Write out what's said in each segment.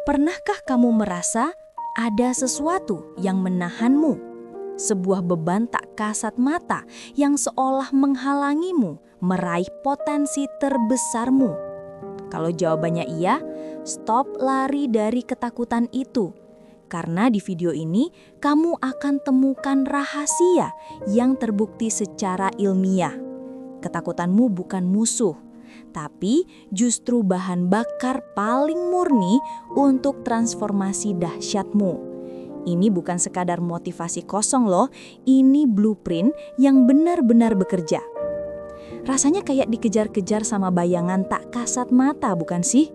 Pernahkah kamu merasa ada sesuatu yang menahanmu? Sebuah beban tak kasat mata yang seolah menghalangimu meraih potensi terbesarmu. Kalau jawabannya iya, stop lari dari ketakutan itu. Karena di video ini, kamu akan temukan rahasia yang terbukti secara ilmiah. Ketakutanmu bukan musuh, tapi justru bahan bakar paling murni untuk transformasi dahsyatmu. Ini bukan sekadar motivasi kosong loh, ini blueprint yang benar-benar bekerja. Rasanya kayak dikejar-kejar sama bayangan tak kasat mata, bukan sih?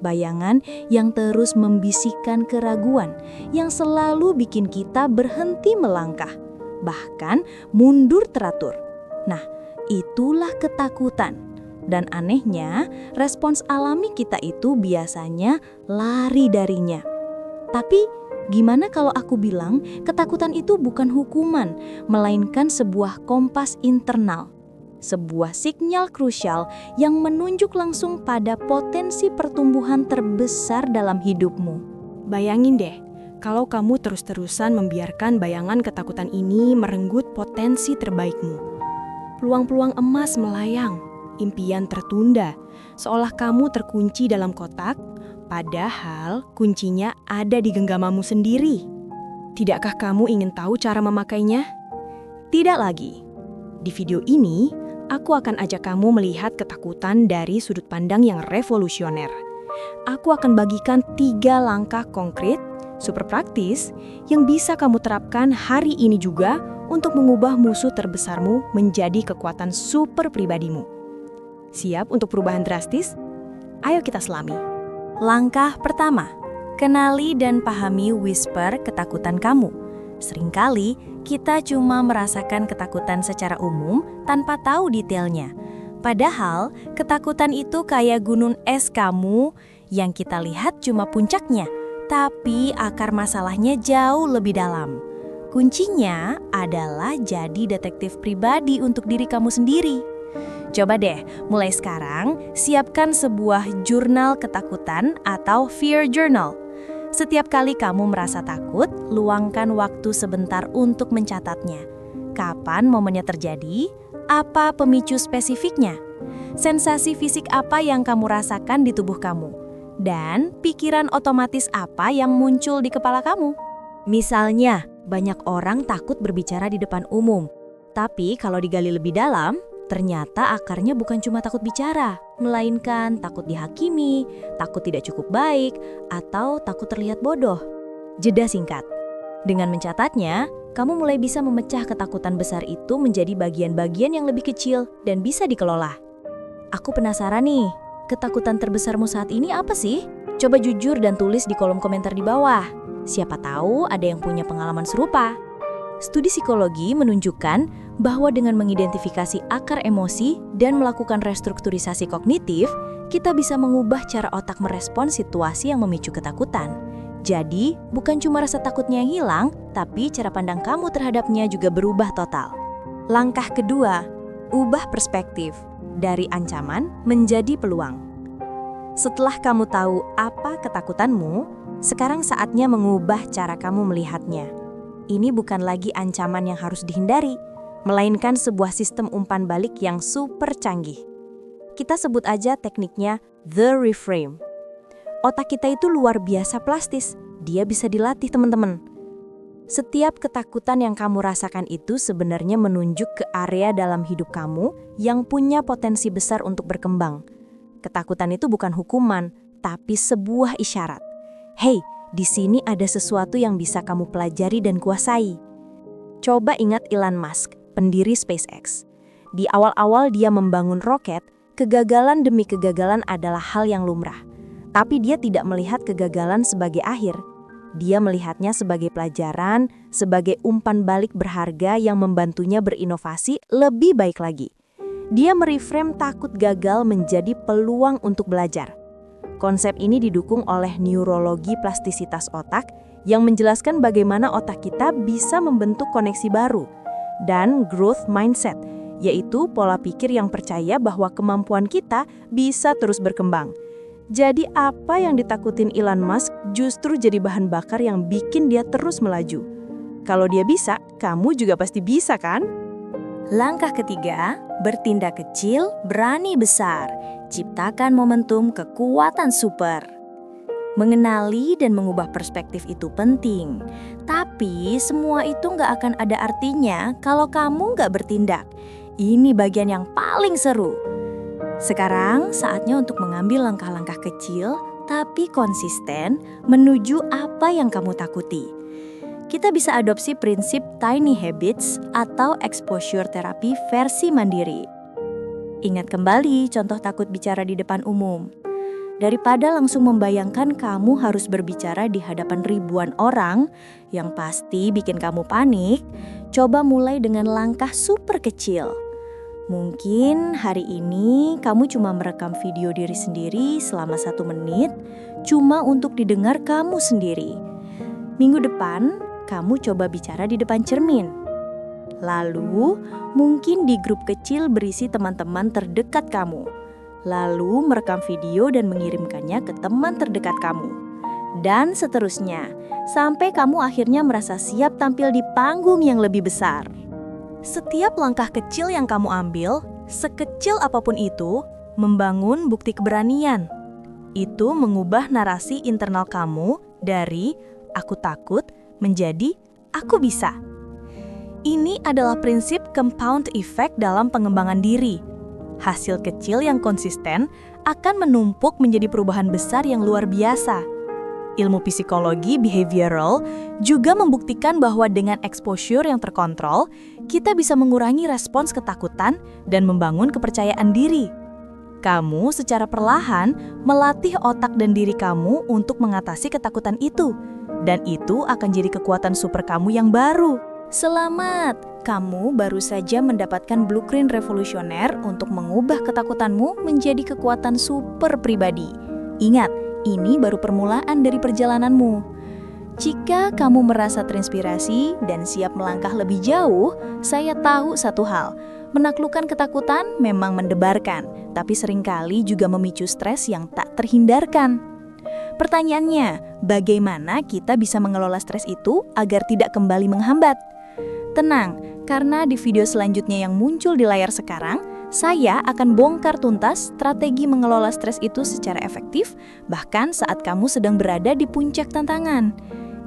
Bayangan yang terus membisikkan keraguan, yang selalu bikin kita berhenti melangkah, bahkan mundur teratur. Nah, itulah ketakutan. Dan anehnya, respons alami kita itu biasanya lari darinya. Tapi, gimana kalau aku bilang ketakutan itu bukan hukuman, melainkan sebuah kompas internal. Sebuah sinyal krusial yang menunjuk langsung pada potensi pertumbuhan terbesar dalam hidupmu. Bayangin deh, kalau kamu terus-terusan membiarkan bayangan ketakutan ini merenggut potensi terbaikmu. Peluang-peluang emas melayang, impian tertunda, seolah kamu terkunci dalam kotak, padahal kuncinya ada di genggamanmu sendiri. Tidakkah kamu ingin tahu cara memakainya? Tidak lagi. Di video ini, aku akan ajak kamu melihat ketakutan dari sudut pandang yang revolusioner. Aku akan bagikan 3 langkah konkret, super praktis, yang bisa kamu terapkan hari ini juga untuk mengubah musuh terbesarmu menjadi kekuatan super pribadimu. Siap untuk perubahan drastis? Ayo kita selami. Langkah pertama, kenali dan pahami whisper ketakutan kamu. Seringkali kita cuma merasakan ketakutan secara umum tanpa tahu detailnya. Padahal ketakutan itu kayak gunung es kamu yang kita lihat cuma puncaknya, tapi akar masalahnya jauh lebih dalam. Kuncinya adalah jadi detektif pribadi untuk diri kamu sendiri. Coba deh, mulai sekarang siapkan sebuah jurnal ketakutan atau fear journal. Setiap kali kamu merasa takut, luangkan waktu sebentar untuk mencatatnya. Kapan momennya terjadi? Apa pemicu spesifiknya? Sensasi fisik apa yang kamu rasakan di tubuh kamu? Dan pikiran otomatis apa yang muncul di kepala kamu? Misalnya, banyak orang takut berbicara di depan umum. Tapi kalau digali lebih dalam, ternyata akarnya bukan cuma takut bicara, melainkan takut dihakimi, takut tidak cukup baik, atau takut terlihat bodoh. Jeda singkat. Dengan mencatatnya, kamu mulai bisa memecah ketakutan besar itu menjadi bagian-bagian yang lebih kecil dan bisa dikelola. Aku penasaran nih, ketakutan terbesarmu saat ini apa sih? Coba jujur dan tulis di kolom komentar di bawah. Siapa tahu ada yang punya pengalaman serupa. Studi psikologi menunjukkan bahwa dengan mengidentifikasi akar emosi dan melakukan restrukturisasi kognitif, kita bisa mengubah cara otak merespons situasi yang memicu ketakutan. Jadi, bukan cuma rasa takutnya yang hilang, tapi cara pandang kamu terhadapnya juga berubah total. Langkah kedua, ubah perspektif dari ancaman menjadi peluang. Setelah kamu tahu apa ketakutanmu, sekarang saatnya mengubah cara kamu melihatnya. Ini bukan lagi ancaman yang harus dihindari, melainkan sebuah sistem umpan balik yang super canggih. Kita sebut aja tekniknya the reframe. Otak kita itu luar biasa plastis, dia bisa dilatih teman-teman. Setiap ketakutan yang kamu rasakan itu sebenarnya menunjuk ke area dalam hidup kamu yang punya potensi besar untuk berkembang. Ketakutan itu bukan hukuman, tapi sebuah isyarat. Hey, di sini ada sesuatu yang bisa kamu pelajari dan kuasai. Coba ingat Elon Musk, pendiri SpaceX. Di awal-awal dia membangun roket, kegagalan demi kegagalan adalah hal yang lumrah. Tapi dia tidak melihat kegagalan sebagai akhir. Dia melihatnya sebagai pelajaran, sebagai umpan balik berharga yang membantunya berinovasi lebih baik lagi. Dia mereframe takut gagal menjadi peluang untuk belajar. Konsep ini didukung oleh neurologi plastisitas otak yang menjelaskan bagaimana otak kita bisa membentuk koneksi baru, dan growth mindset, yaitu pola pikir yang percaya bahwa kemampuan kita bisa terus berkembang. Jadi apa yang ditakutin Elon Musk justru jadi bahan bakar yang bikin dia terus melaju. Kalau dia bisa, kamu juga pasti bisa kan? Langkah ketiga, bertindak kecil, berani besar. Ciptakan momentum kekuatan super. Mengenali dan mengubah perspektif itu penting. Tapi semua itu nggak akan ada artinya kalau kamu nggak bertindak. Ini bagian yang paling seru. Sekarang saatnya untuk mengambil langkah-langkah kecil tapi konsisten menuju apa yang kamu takuti. Kita bisa adopsi prinsip tiny habits atau exposure therapy versi mandiri. Ingat kembali contoh takut bicara di depan umum. Daripada langsung membayangkan kamu harus berbicara di hadapan ribuan orang yang pasti bikin kamu panik, coba mulai dengan langkah super kecil. Mungkin hari ini kamu cuma merekam video diri sendiri selama 1 menit, cuma untuk didengar kamu sendiri. Minggu depan, kamu coba bicara di depan cermin. Lalu, mungkin di grup kecil berisi teman-teman terdekat kamu. Lalu merekam video dan mengirimkannya ke teman terdekat kamu. Dan seterusnya, sampai kamu akhirnya merasa siap tampil di panggung yang lebih besar. Setiap langkah kecil yang kamu ambil, sekecil apapun itu, membangun bukti keberanian. Itu mengubah narasi internal kamu dari "aku takut" menjadi "aku bisa". Ini adalah prinsip compound effect dalam pengembangan diri. Hasil kecil yang konsisten akan menumpuk menjadi perubahan besar yang luar biasa. Ilmu psikologi behavioral juga membuktikan bahwa dengan exposure yang terkontrol, kita bisa mengurangi respons ketakutan dan membangun kepercayaan diri. Kamu secara perlahan melatih otak dan diri kamu untuk mengatasi ketakutan itu, dan itu akan jadi kekuatan super kamu yang baru. Selamat! Kamu baru saja mendapatkan blueprint revolusioner untuk mengubah ketakutanmu menjadi kekuatan super pribadi. Ingat, ini baru permulaan dari perjalananmu. Jika kamu merasa terinspirasi dan siap melangkah lebih jauh, saya tahu satu hal. Menaklukkan ketakutan memang mendebarkan, tapi seringkali juga memicu stres yang tak terhindarkan. Pertanyaannya, bagaimana kita bisa mengelola stres itu agar tidak kembali menghambat? Tenang, karena di video selanjutnya yang muncul di layar sekarang, saya akan bongkar tuntas strategi mengelola stres itu secara efektif, bahkan saat kamu sedang berada di puncak tantangan.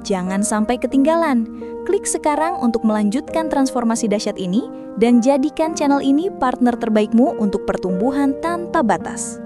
Jangan sampai ketinggalan. Klik sekarang untuk melanjutkan transformasi dahsyat ini dan jadikan channel ini partner terbaikmu untuk pertumbuhan tanpa batas.